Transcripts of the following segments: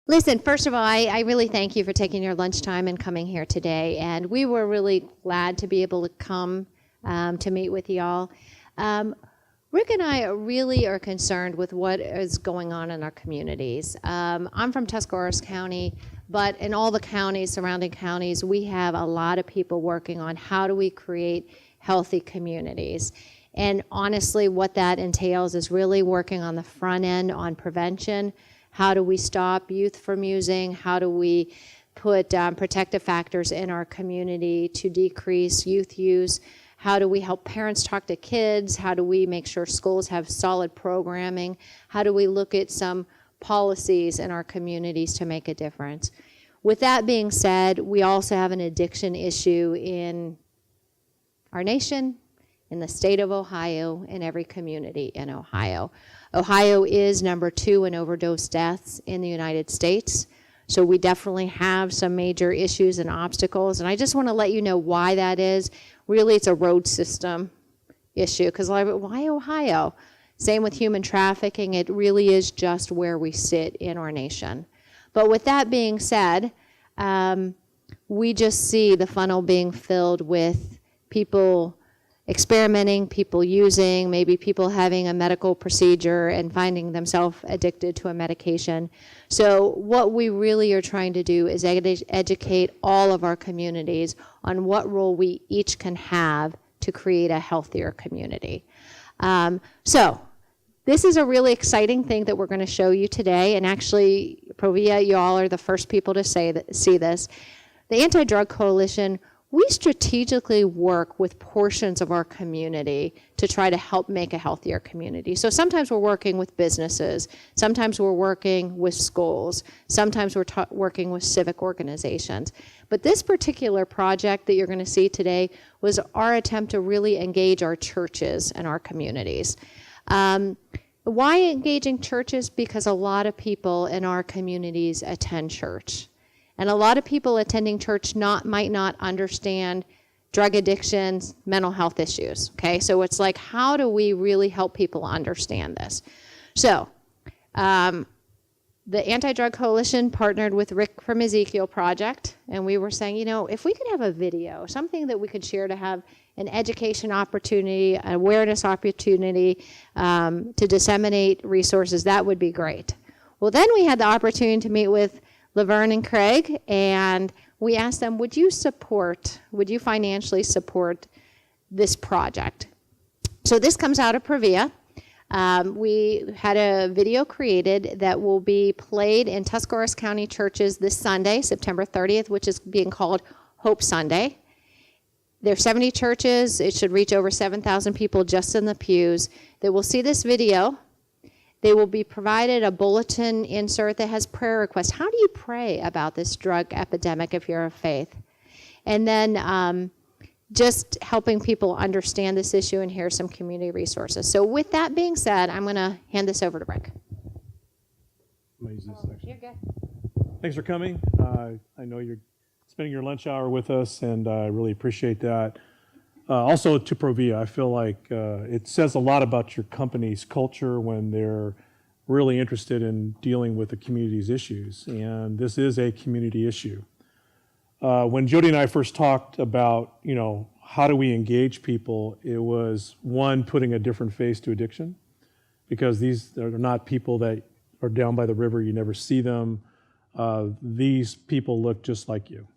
Listen, first of all, I really thank you for taking your lunchtime and coming here today. And we were really glad to be able to come to meet with y'all. Rick and I really are concerned with what is going on in our communities. I'm from Tuscawaras County, but in all the counties, surrounding counties, we have a lot of people working on how do we create healthy communities. And honestly, what that entails is really working on the front end on prevention. How do we stop youth from using? How do we put protective factors in our community to decrease youth use? How do we help parents talk to kids? How do we make sure schools have solid programming? How do we look at some policies in our communities to make a difference? With that being said, we also have an addiction issue in our nation, in the state of Ohio, in every community in Ohio. Ohio is number 2 in overdose deaths in the United States. So we definitely have some major issues and obstacles. And I just want to let you know why that is. Really, it's a road system issue. Because why Ohio? Same with human trafficking. It really is just where we sit in our nation. But with that being said, we just see the funnel being filled with people experimenting, people using, maybe people having a medical procedure and finding themselves addicted to a medication. So what we really are trying to do is educate all of our communities on what role we each can have to create a healthier community. So this is a really exciting thing that we're going to show you today. And actually, Provia, you all are the first people to see this. The Anti-Drug Coalition, we strategically work with portions of our community to try to help make a healthier community. So sometimes we're working with businesses, sometimes we're working with schools, sometimes we're working with civic organizations. But this particular project that you're going to see today was our attempt to really engage our churches and our communities. Why engaging churches? Because a lot of people in our communities attend church. And a lot of people attending church might not understand drug addictions, mental health issues, okay? So it's like, how do we really help people understand this? So the Anti-Drug Coalition partnered with Rick from Ezekiel Project, and we were saying, you know, if we could have a video, something that we could share to have an education opportunity, an awareness opportunity to disseminate resources, that would be great. Well, then we had the opportunity to meet with Laverne and Craig, and we asked them, would you financially support this project? So this comes out of Provia. We had a video created that will be played in Tuscawaras County churches this Sunday, September 30th, which is being called Hope Sunday. There are 70 churches. It should reach over 7,000 people just in the pews that will see this video. They will be provided a bulletin insert that has prayer requests. How do you pray about this drug epidemic if you're of faith? And then just helping people understand this issue and hear some community resources. So with that being said, I'm going to hand this over to Rick. You're good. Thanks for coming. I know you're spending your lunch hour with us, and I really appreciate that. Also to Provia, I feel like it says a lot about your company's culture when they're really interested in dealing with the community's issues, and this is a community issue. When Jody and I first talked about, you know, how do we engage people, it was one, putting a different face to addiction, because these are not people that are down by the river, you never see them. These people look just like you.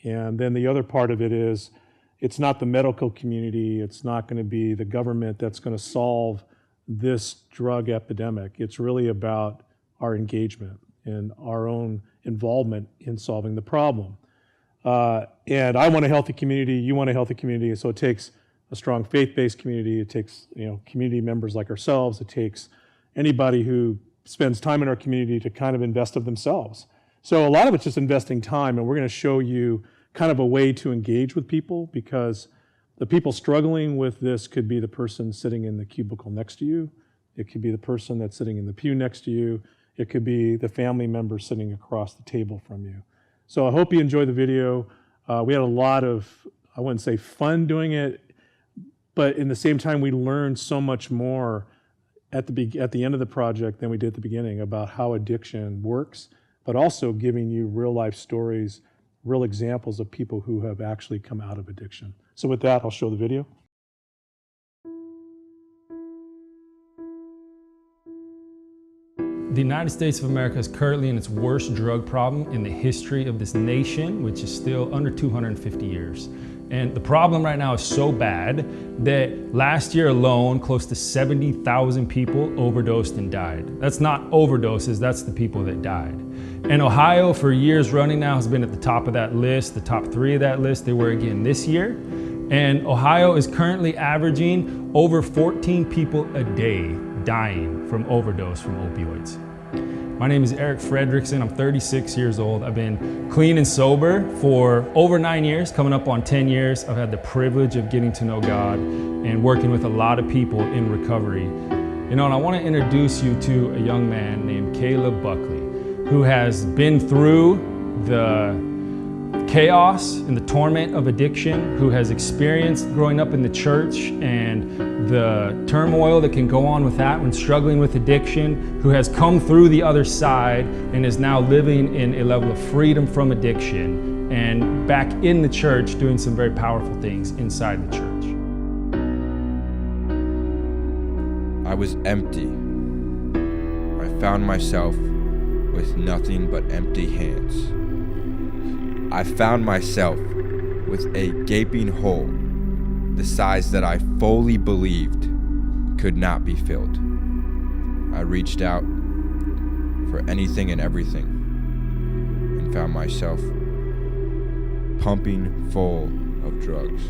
And then the other part of it is, it's not the medical community, it's not going to be the government that's going to solve this drug epidemic. It's really about our engagement and our own involvement in solving the problem. And I want a healthy community, you want a healthy community, so it takes a strong faith-based community, it takes, you know, community members like ourselves, it takes anybody who spends time in our community to kind of invest of themselves. So a lot of it's just investing time, and we're going to show you kind of a way to engage with people, because the people struggling with this could be the person sitting in the cubicle next to you. It could be the person that's sitting in the pew next to you. It could be the family member sitting across the table from you. So I hope you enjoy the video. We had a lot of, I wouldn't say fun doing it, but in the same time, we learned so much more at the end of the project than we did at the beginning about how addiction works, but also giving you real life stories, real examples of people who have actually come out of addiction. So with that, I'll show the video. The United States of America is currently in its worst drug problem in the history of this nation, which is still under 250 years. And the problem right now is so bad that last year alone, close to 70,000 people overdosed and died. That's not overdoses, that's the people that died. And Ohio, for years running now, has been at the top of that list, the top 3 of that list. They were again this year. And Ohio is currently averaging over 14 people a day dying from overdose from opioids. My name is Eric Fredrickson. I'm 36 years old. I've been clean and sober for over 9 years, coming up on 10 years. I've had the privilege of getting to know God and working with a lot of people in recovery. You know, and I want to introduce you to a young man named Caleb Buckley, who has been through the chaos and the torment of addiction, who has experienced growing up in the church and the turmoil that can go on with that when struggling with addiction, who has come through the other side and is now living in a level of freedom from addiction and back in the church doing some very powerful things inside the church. I was empty. I found myself with nothing but empty hands. I found myself with a gaping hole the size that I fully believed could not be filled. I reached out for anything and everything and found myself pumping full of drugs.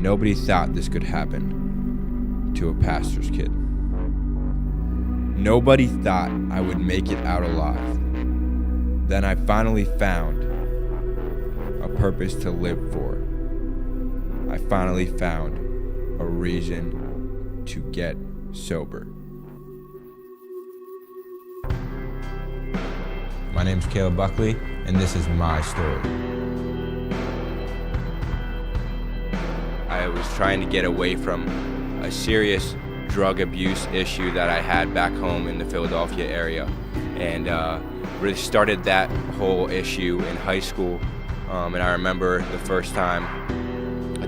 Nobody thought this could happen to a pastor's kid. Nobody thought I would make it out alive. Then I finally found a purpose to live for. I finally found a reason to get sober. My name's Caleb Buckley, and this is my story. I was trying to get away from a serious drug abuse issue that I had back home in the Philadelphia area, and really started that whole issue in high school. And I remember the first time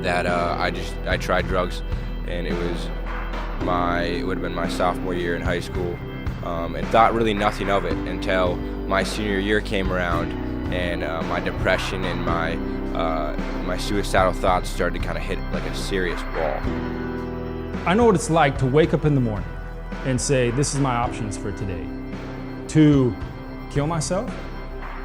that I tried drugs, and it would have been my sophomore year in high school, and thought really nothing of it until my senior year came around, and my depression and my suicidal thoughts started to kind of hit like a serious wall. I know what it's like to wake up in the morning and say, this is my options for today. To kill myself,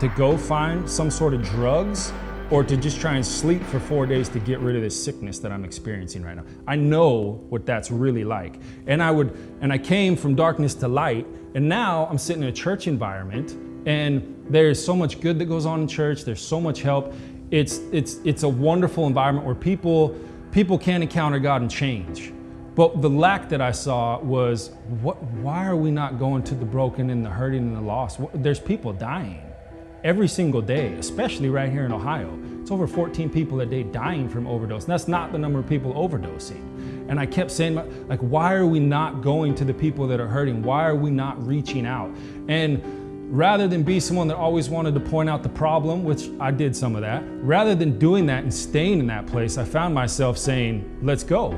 to go find some sort of drugs, or to just try and sleep for 4 days to get rid of this sickness that I'm experiencing right now. I know what that's really like. And I came from darkness to light, and now I'm sitting in a church environment, and there's so much good that goes on in church. There's so much help. It's a wonderful environment where people can encounter God and change. But the lack that I saw was, why are we not going to the broken and the hurting and the lost? There's people dying every single day, especially right here in Ohio. It's over 14 people a day dying from overdose. And that's not the number of people overdosing. And I kept saying, like, why are we not going to the people that are hurting? Why are we not reaching out? And rather than be someone that always wanted to point out the problem, which I did some of that, rather than doing that and staying in that place, I found myself saying, let's go.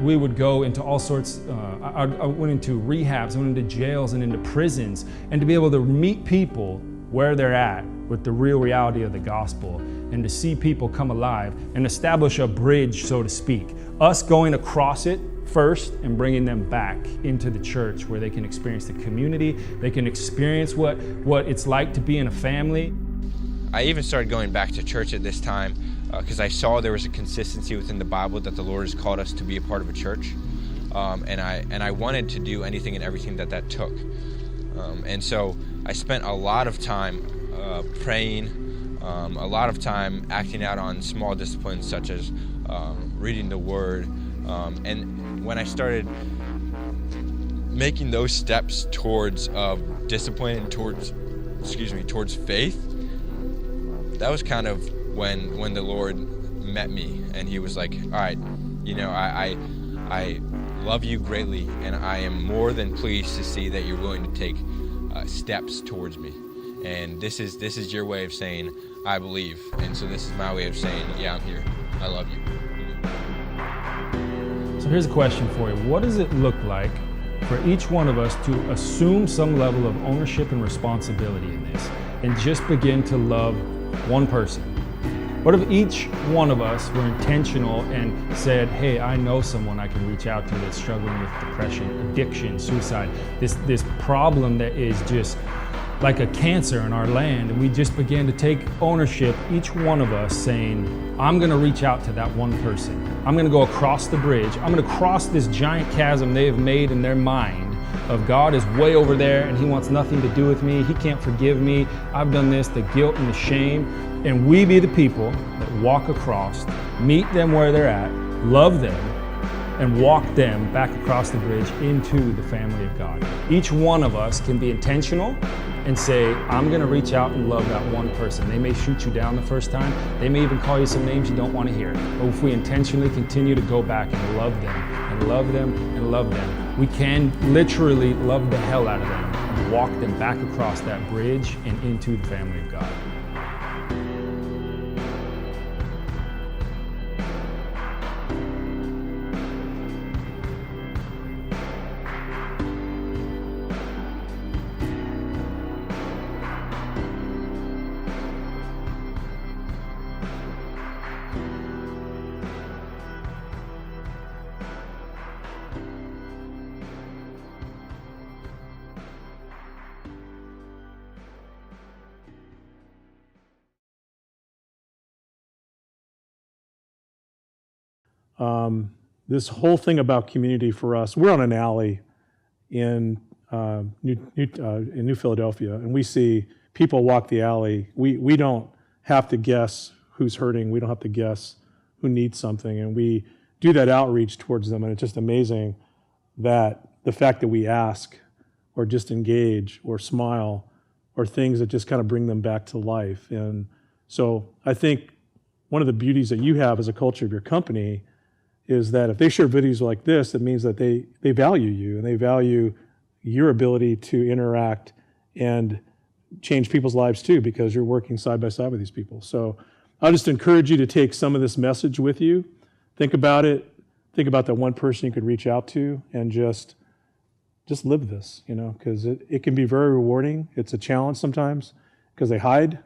We would go into all sorts, I went into rehabs, I went into jails and into prisons, and to be able to meet people where they're at with the real reality of the gospel, and to see people come alive and establish a bridge, so to speak. Us going across it first and bringing them back into the church where they can experience the community, they can experience what it's like to be in a family. I even started going back to church at this time because I saw there was a consistency within the Bible that the Lord has called us to be a part of a church, and I wanted to do anything and everything that took, and so I spent a lot of time praying, a lot of time acting out on small disciplines such as reading the Word, and when I started making those steps towards discipline and towards faith, that was kind of when the Lord met me, and He was like, all right, you know, I love you greatly, and I am more than pleased to see that you're willing to take steps towards me. And this is your way of saying, I believe. And so this is my way of saying, yeah, I'm here. I love you. So here's a question for you. What does it look like for each one of us to assume some level of ownership and responsibility in this and just begin to love one person? What if each one of us were intentional and said, hey, I know someone I can reach out to that's struggling with depression, addiction, suicide, this problem that is just like a cancer in our land, and we just began to take ownership, each one of us saying, I'm gonna reach out to that one person. I'm gonna go across the bridge. I'm gonna cross this giant chasm they have made in their mind of God is way over there and he wants nothing to do with me. He can't forgive me. I've done this, the guilt and the shame. And we be the people that walk across, meet them where they're at, love them, and walk them back across the bridge into the family of God. Each one of us can be intentional and say, I'm gonna reach out and love that one person. They may shoot you down the first time. They may even call you some names you don't wanna hear. But if we intentionally continue to go back and love them, and love them, and love them, we can literally love the hell out of them and walk them back across that bridge and into the family of God. This whole thing about community for us, we're on an alley in New Philadelphia, and we see people walk the alley. We don't have to guess who's hurting. We don't have to guess who needs something, and we do that outreach towards them, and it's just amazing that the fact that we ask or just engage or smile or things that just kind of bring them back to life. And so I think one of the beauties that you have as a culture of your company is that if they share videos like this, it means that they value you and they value your ability to interact and change people's lives too, because you're working side by side with these people. So I'll just encourage you to take some of this message with you. Think about it. Think about that one person you could reach out to and just live this, because it can be very rewarding. It's a challenge sometimes because they hide.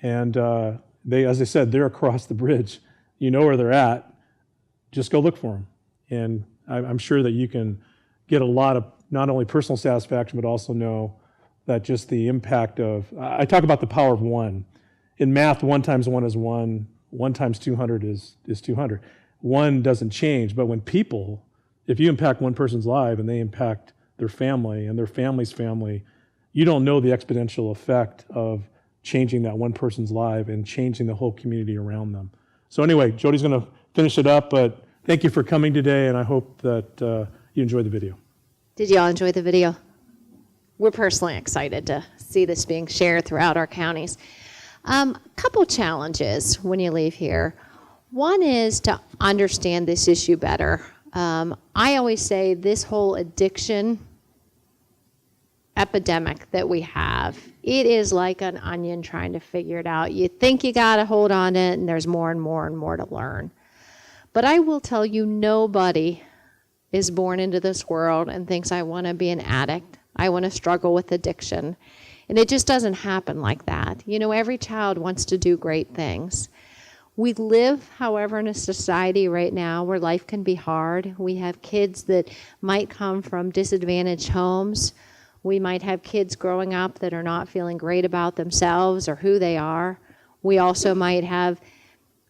And as I said, they're across the bridge. You know where they're at. Just go look for them. And I'm sure that you can get a lot of not only personal satisfaction, but also know that just the impact of, I talk about the power of one. In math, 1 times 1 is 1, 1 times 200 is 200. One doesn't change, but when people, if you impact one person's life and they impact their family and their family's family, you don't know the exponential effect of changing that one person's life and changing the whole community around them. So anyway, Jody's gonna finish it up, but thank you for coming today, and I hope that you enjoyed the video. Did you all enjoy the video? We're personally excited to see this being shared throughout our counties. A couple challenges when you leave here. One is to understand this issue better. I always say this whole addiction epidemic that we have, it is like an onion trying to figure it out. You think you got to hold on to it, and there's more and more and more to learn. But I will tell you, nobody is born into this world and thinks, I want to be an addict. I want to struggle with addiction. And it just doesn't happen like that. Every child wants to do great things. We live, however, in a society right now where life can be hard. We have kids that might come from disadvantaged homes. We might have kids growing up that are not feeling great about themselves or who they are. We also might have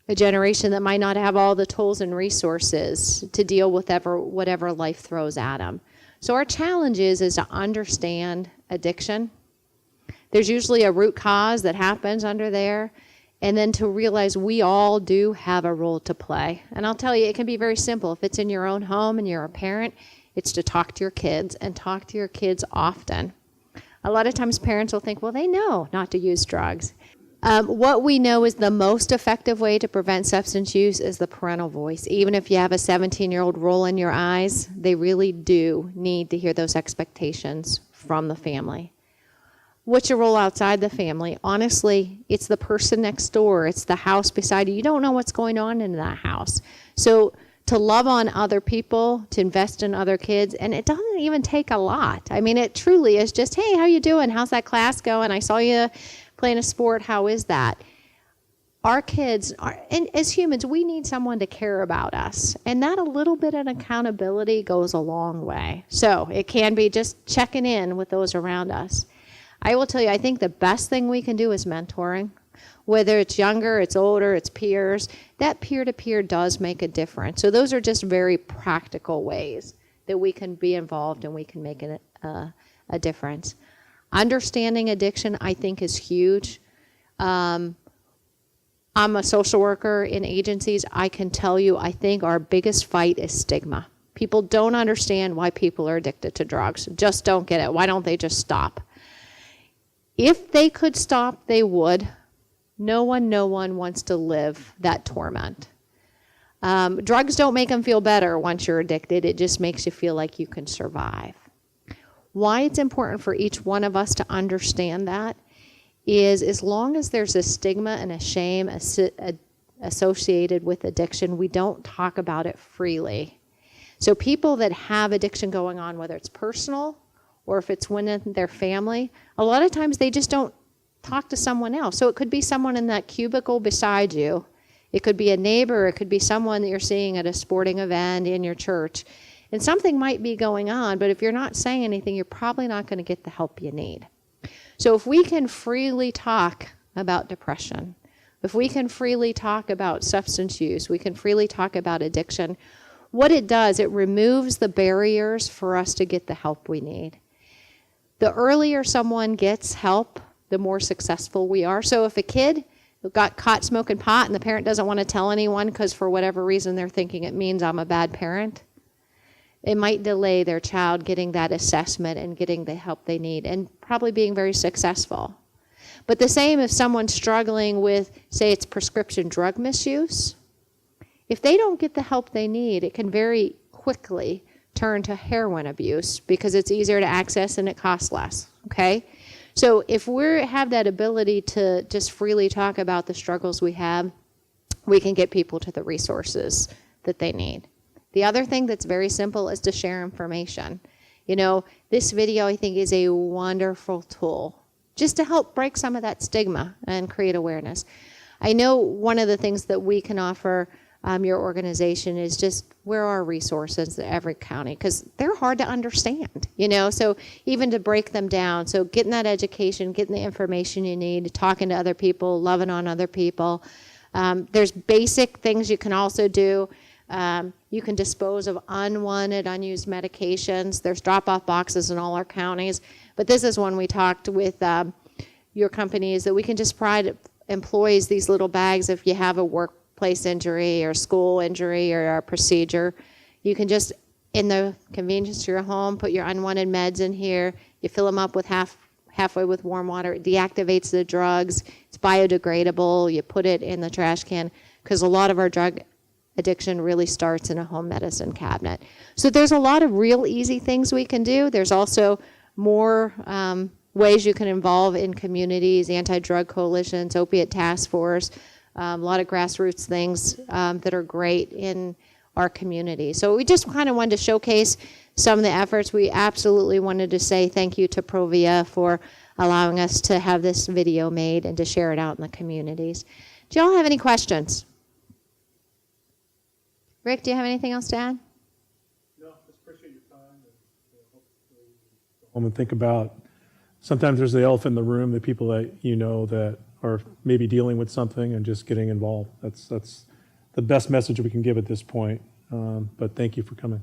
a generation that might not have all the tools and resources to deal with whatever life throws at them. So our challenge is to understand addiction. There's usually a root cause that happens under there, and then to realize we all do have a role to play. And I'll tell you, it can be very simple. If it's in your own home and you're a parent, it's to talk to your kids and talk to your kids often. A lot of times parents will think, well, they know not to use drugs. What we know is the most effective way to prevent substance use is the parental voice. Even if you have a 17-year-old rolling your eyes, they really do need to hear those expectations from the family. What's your role outside the family? Honestly, it's the person next door. It's the house beside you. You don't know what's going on in that house. So to love on other people, to invest in other kids, and it doesn't even take a lot. I mean, it truly is just, hey, how you doing? How's that class going? I saw you playing a sport. How is that? Our kids, and as humans, we need someone to care about us. And that a little bit of accountability goes a long way. So it can be just checking in with those around us. I will tell you, I think the best thing we can do is mentoring. Whether it's younger, it's older, it's peers, that peer-to-peer does make a difference. So those are just very practical ways that we can be involved and we can make a difference. Understanding addiction, I think, is huge. I'm a social worker in agencies. I can tell you, I think our biggest fight is stigma. People don't understand why people are addicted to drugs. Just don't get it. Why don't they just stop? If they could stop, they would. No one wants to live that torment. Drugs don't make them feel better once you're addicted. It just makes you feel like you can survive. Why it's important for each one of us to understand that is, as long as there's a stigma and a shame associated with addiction, we don't talk about it freely. So people that have addiction going on, whether it's personal or if it's within their family, a lot of times they just don't talk to someone else. So it could be someone in that cubicle beside you. It could be a neighbor. It could be someone that you're seeing at a sporting event in your church. And something might be going on, but if you're not saying anything, you're probably not going to get the help you need. So if we can freely talk about depression, if we can freely talk about substance use, we can freely talk about addiction, what it does, it removes the barriers for us to get the help we need. The earlier someone gets help, the more successful we are. So if a kid got caught smoking pot and the parent doesn't want to tell anyone because for whatever reason they're thinking it means I'm a bad parent, it might delay their child getting that assessment and getting the help they need and probably being very successful. But the same if someone's struggling with, say it's prescription drug misuse, if they don't get the help they need, it can very quickly turn to heroin abuse because it's easier to access and it costs less, okay? So if we have that ability to just freely talk about the struggles we have, we can get people to the resources that they need. The other thing that's very simple is to share information. You know, this video I think is a wonderful tool just to help break some of that stigma and create awareness. I know one of the things that we can offer your organization is just where are resources in every county, because they're hard to understand, you know, so even to break them down. So getting that education, getting the information you need, talking to other people, loving on other people. There's basic things you can also do. You can dispose of unwanted, unused medications. There's drop-off boxes in all our counties. But this is one we talked with your companies that we can just provide employees these little bags if you have a workplace injury or school injury or a procedure. You can just, in the convenience of your home, put your unwanted meds in here. You fill them up with halfway with warm water. It deactivates the drugs. It's biodegradable. You put it in the trash can because a lot of our drug addiction really starts in a home medicine cabinet. So there's a lot of real easy things we can do. There's also more ways you can involve in communities, anti-drug coalitions, opiate task force, a lot of grassroots things that are great in our community. So we just kind of wanted to showcase some of the efforts. We absolutely wanted to say thank you to Provia for allowing us to have this video made and to share it out in the communities. Do y'all have any questions? Rick, do you have anything else to add? No, just appreciate your time. And, hopefully home and think about, sometimes there's the elephant in the room, the people that you know that are maybe dealing with something and just getting involved. That's the best message we can give at this point. But thank you for coming.